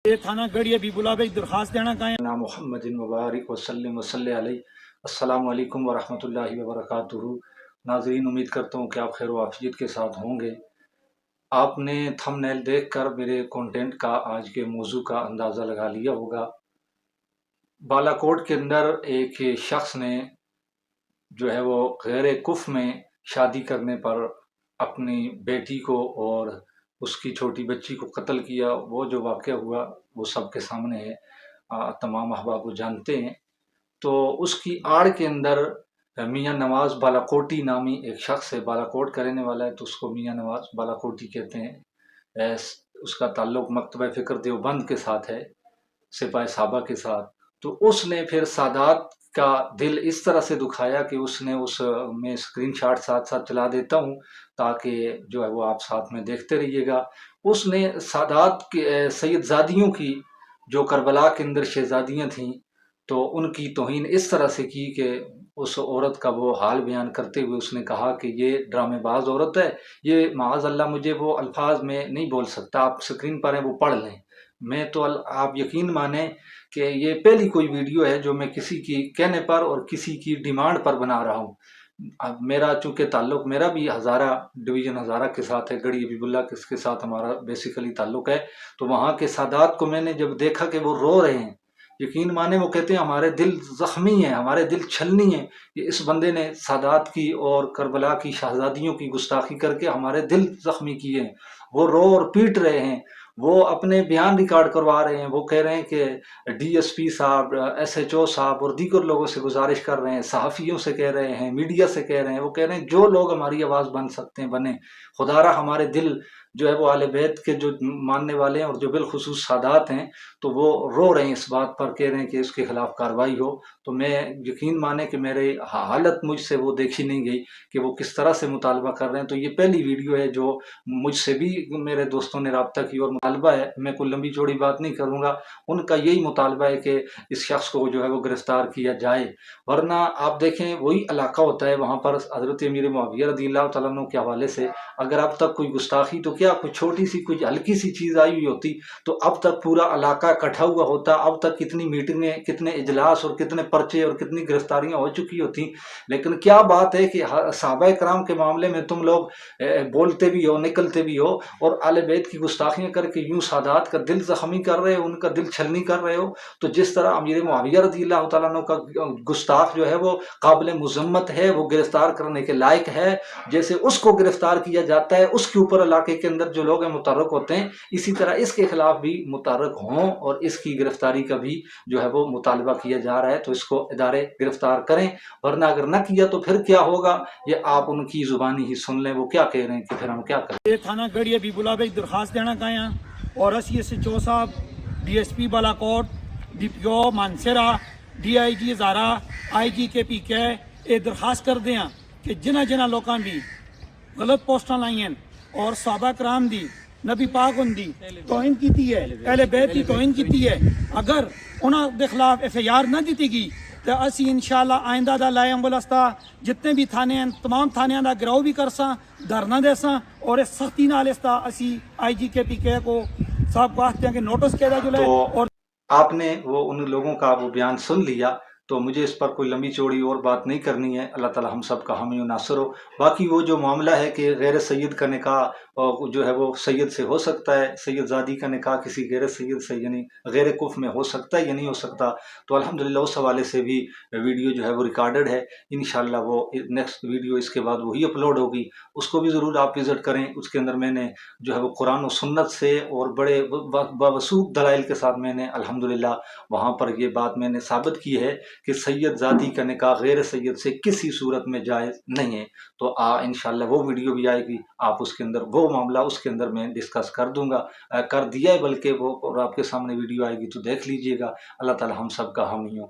یہ تھانہ گڑھی ابھی بلاب ایک درخواست دینا کہیں نام محمد مبارک وسلم وصلی علیہ السلام علیکم ورحمۃ اللہ وبرکاتہ۔ ناظرین، امید کرتا ہوں کہ آپ خیر و عافیت کے ساتھ ہوں گے۔ آپ نے تھم نیل دیکھ کر میرے کنٹینٹ کا آج کے موضوع کا اندازہ لگا لیا ہوگا۔ بالا کوٹ کے اندر ایک شخص نے جو ہے وہ غیر کف میں شادی کرنے پر اپنی بیٹی کو اور اس کی چھوٹی بچی کو قتل کیا۔ وہ جو واقعہ ہوا وہ سب کے سامنے ہے، تمام احباب کو جانتے ہیں۔ تو اس کی آڑ کے اندر میاں نواز بالاکوٹی نامی ایک شخص ہے، بالاکوٹ کا رہنے والا ہے، تو اس کو میاں نواز بالاکوٹی کہتے ہیں۔ اس کا تعلق مکتبہ فکر دیوبند کے ساتھ ہے، سپاہی صحابہ کے ساتھ۔ تو اس نے پھر سادات کا دل اس طرح سے دکھایا کہ اس نے میں اسکرین شاٹ ساتھ ساتھ چلا دیتا ہوں تاکہ جو ہے وہ آپ ساتھ میں دیکھتے رہیے گا۔ اس نے سادات کے سید زادیوں کی، جو کربلا کے اندر شہزادیاں تھیں، تو ان کی توہین اس طرح سے کی کہ اس عورت کا وہ حال بیان کرتے ہوئے اس نے کہا کہ یہ ڈرامے باز عورت ہے، یہ معاذ اللہ، مجھے وہ الفاظ میں نہیں بول سکتا، آپ سکرین پر ہیں وہ پڑھ لیں۔ میں تو آپ یقین مانیں کہ یہ پہلی کوئی ویڈیو ہے جو میں کسی کی کہنے پر اور کسی کی ڈیمانڈ پر بنا رہا ہوں۔ اب میرا چونکہ تعلق میرا بھی ہزارہ ڈویژن ہزارہ کے ساتھ ہے، گڑھی حبیب اللہ کے ساتھ ہمارا بیسیکلی تعلق ہے، تو وہاں کے سادات کو میں نے جب دیکھا کہ وہ رو رہے ہیں، یقین مانے وہ کہتے ہیں ہمارے دل زخمی ہیں، ہمارے دل چھلنی ہیں کہ اس بندے نے سادات کی اور کربلا کی شہزادیوں کی گستاخی کر کے ہمارے دل زخمی کیے ہیں۔ وہ رو اور پیٹ رہے ہیں، وہ اپنے بیان ریکارڈ کروا رہے ہیں، وہ کہہ رہے ہیں کہ ڈی ایس پی صاحب، ایس ایچ او صاحب اور دیگر لوگوں سے گزارش کر رہے ہیں، صحافیوں سے کہہ رہے ہیں، میڈیا سے کہہ رہے ہیں، وہ کہہ رہے ہیں جو لوگ ہماری آواز بن سکتے ہیں بنیں، خدا را ہمارے دل جو ہے وہ اہل بیت کے جو ماننے والے ہیں اور جو بالخصوص سادات ہیں، تو وہ رو رہے ہیں اس بات پر، کہہ رہے ہیں کہ اس کے خلاف کارروائی ہو۔ تو میں یقین مانے کہ میرے حالت مجھ سے وہ دیکھی نہیں گئی کہ وہ کس طرح سے مطالبہ کر رہے ہیں۔ تو یہ پہلی ویڈیو ہے جو مجھ سے بھی میرے دوستوں نے رابطہ کی، اور مطالبہ ہے، میں کوئی لمبی چوڑی بات نہیں کروں گا، ان کا یہی مطالبہ ہے کہ اس شخص کو جو ہے وہ گرفتار کیا جائے، ورنہ آپ دیکھیں وہی علاقہ ہوتا ہے وہاں پر حضرت امیر معاویہ رضی اللہ تعالیٰ عنہ کے حوالے سے اگر اب تک کوئی گستاخی تو کیا کوئی چھوٹی سی کوئی ہلکی سی چیز آئی ہوئی ہوتی تو اب تک پورا علاقہ اکٹھا ہوا ہوتا، اب تک کتنی میٹنگیں، کتنے اجلاس اور کتنے پرچے اور کتنی گرفتاریاں ہو چکی ہوتی۔ لیکن کیا بات ہے کہ صحابہ کرام کے معاملے میں تم لوگ بولتے بھی ہو، نکلتے بھی ہو، اور اہل بیت کی گستاخیاں کر کے یوں سادات کا دل زخمی کر رہے ہو، ان کا دل چھلنی کر رہے ہو۔ تو جس طرح امیر معاویہ رضی اللہ تعالیٰ عنہ کا گستاخ جو ہے وہ قابل مذمت ہے، وہ گرفتار کرنے کے لائق ہے، جیسے اس کو گرفتار کیا جاتا ہے، اس کے اوپر علاقے کے اندر جو لوگ متحرک ہوتے ہیں، اسی طرح اس کے خلاف بھی متحرک ہوں اور اس کی گرفتاری کا بھی جو ہے وہ مطالبہ کیا جا رہا ہے۔ تو اس کو ادارے گرفتار کریں، ورنہ اگر نہ کیا تو پھر کیا ہوگا یہ آپ ان کی زبانی ہی سن لیں، وہ کیا کہہ رہے ہیں کہ پھر ہم کیا کریں۔ یہ تھانہ گڑھی ابھی بلاب ایک درخواست دینا کہیں اور اسی ایس ایچ او صاحب، D S P Balakot, D P O Mansehra, D I G زارا، آئی جی کے پی کے یہ درخواست کر دیں کہ جنہ لوگوں بھی غلط پوسٹاں لائی ہیں اور صحابہ کرام دی، نبی پاک ان دی توہین کیتی ہے، اہل بیت دی توہین کیتی ہے، اگر انہاں دے خلاف ایف آئی آر نہ دیتی گئی تو اسی انشاءاللہ آئندہ دا لائے انگلستا جتنے بھی تھانے ہیں تمام تھانیاں دا گراؤ بھی کرساں، دھرنا دیساں، اور اس سختی نال اس تا اسی آئی جی کے پی کے کو صاحب کو آتے ہیں کہ نوٹس کیا جو لے۔ اور آپ نے وہ ان لوگوں کا وہ بیان سن لیا، تو مجھے اس پر کوئی لمبی چوڑی اور بات نہیں کرنی ہے۔ اللہ تعالی ہم سب کا حامی و ناصر ہو۔ باقی وہ جو معاملہ ہے کہ غیر سید کا نکاح جو ہے وہ سید سے ہو سکتا ہے، سید زادی کا نکاح کسی غیر سید سے یعنی غیر کف میں ہو سکتا ہے یا نہیں ہو سکتا، تو الحمدللہ اس حوالے سے بھی ویڈیو جو ہے وہ ریکارڈڈ ہے، انشاءاللہ وہ نیکسٹ ویڈیو اس کے بعد وہی اپلوڈ ہوگی، اس کو بھی ضرور آپ وزٹ کریں۔ اس کے اندر میں نے جو ہے وہ قرآن و سنت سے اور بڑے باوثوق دلائل کے ساتھ میں نے الحمدللہ وہاں پر یہ بات میں نے ثابت کی ہے کہ سید زادی کا نکاح غیر سید سے کسی صورت میں جائز نہیں ہے۔ تو انشاءاللہ وہ ویڈیو بھی آئے گی، آپ اس کے اندر وہ معاملہ اس کے اندر میں ڈسکس کر دوں گا، کر دیا ہے بلکہ وہ، اور آپ کے سامنے ویڈیو آئے گی تو دیکھ لیجئے گا۔ اللہ تعالی ہم سب کا حامی ہو۔